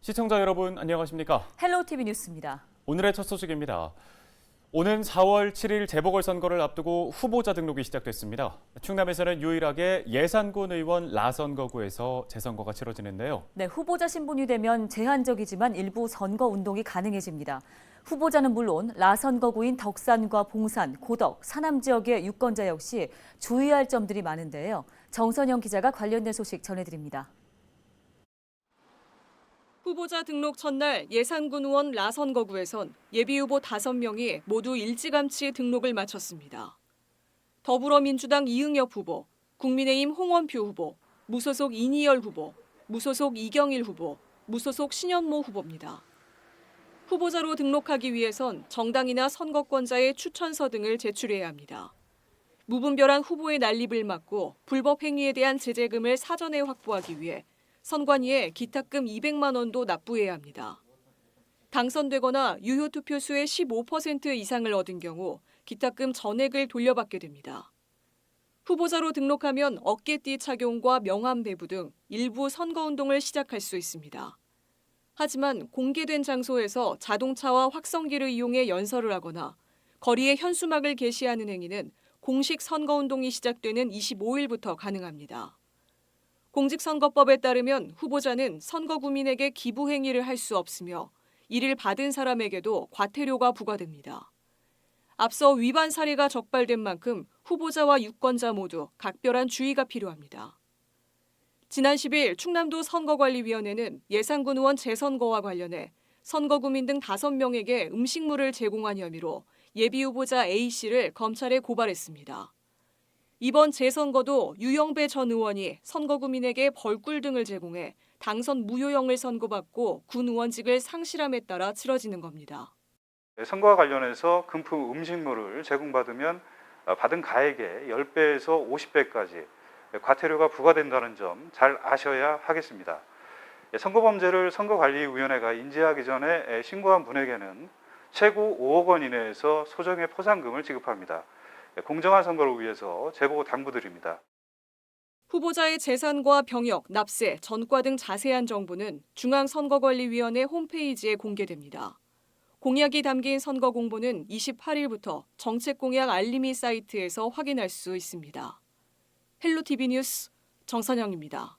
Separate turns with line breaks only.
시청자 여러분 안녕하십니까?
헬로티비 뉴스입니다.
오늘의 첫 소식입니다. 오는 4월 7일 재보궐선거를 앞두고 후보자 등록이 시작됐습니다. 충남에서는 유일하게 예산군 의원 라선거구에서 재선거가 치러지는데요.
네, 후보자 신분이 되면 제한적이지만 일부 선거 운동이 가능해집니다. 후보자는 물론 라선거구인 덕산과 봉산, 고덕, 사남 지역의 유권자 역시 주의할 점들이 많은데요. 정선영 기자가 관련된 소식 전해드립니다.
후보자 등록 첫날 예산군 의원 라선거구에선 예비후보 5명이 모두 일찌감치 등록을 마쳤습니다. 더불어민주당 이응엽 후보, 국민의힘 홍원표 후보, 무소속 이니열 후보, 무소속 이경일 후보, 무소속 신현모 후보입니다. 후보자로 등록하기 위해선 정당이나 선거권자의 추천서 등을 제출해야 합니다. 무분별한 후보의 난립을 막고 불법 행위에 대한 제재금을 사전에 확보하기 위해 선관위에 기탁금 200만 원도 납부해야 합니다. 당선되거나 유효 투표수의 15% 이상을 얻은 경우 기탁금 전액을 돌려받게 됩니다. 후보자로 등록하면 어깨띠 착용과 명함 배부 등 일부 선거운동을 시작할 수 있습니다. 하지만 공개된 장소에서 자동차와 확성기를 이용해 연설을 하거나 거리에 현수막을 게시하는 행위는 공식 선거운동이 시작되는 25일부터 가능합니다. 공직선거법에 따르면 후보자는 선거구민에게 기부 행위를 할 수 없으며 이를 받은 사람에게도 과태료가 부과됩니다. 앞서 위반 사례가 적발된 만큼 후보자와 유권자 모두 각별한 주의가 필요합니다. 지난 10일 충남도 선거관리위원회는 예산군 의원 재선거와 관련해 선거구민 등 5명에게 음식물을 제공한 혐의로 예비후보자 A씨를 검찰에 고발했습니다. 이번 재선거도 유영배 전 의원이 선거구민에게 벌꿀 등을 제공해 당선 무효형을 선고받고 군 의원직을 상실함에 따라 치러지는 겁니다.
선거와 관련해서 금품 음식물을 제공받으면 받은 가액의 10배에서 50배까지 과태료가 부과된다는 점 잘 아셔야 하겠습니다. 선거범죄를 선거관리위원회가 인지하기 전에 신고한 분에게는 최고 5억 원 이내에서 소정의 포상금을 지급합니다. 공정한 선거를 위해서 제보 당부드립니다.
후보자의 재산과 병역, 납세, 전과 등 자세한 정보는 중앙선거관리위원회 홈페이지에 공개됩니다. 공약이 담긴 선거 공보는 28일부터 정책공약 알림이 사이트에서 확인할 수 있습니다. 헬로티비 뉴스 정선영입니다.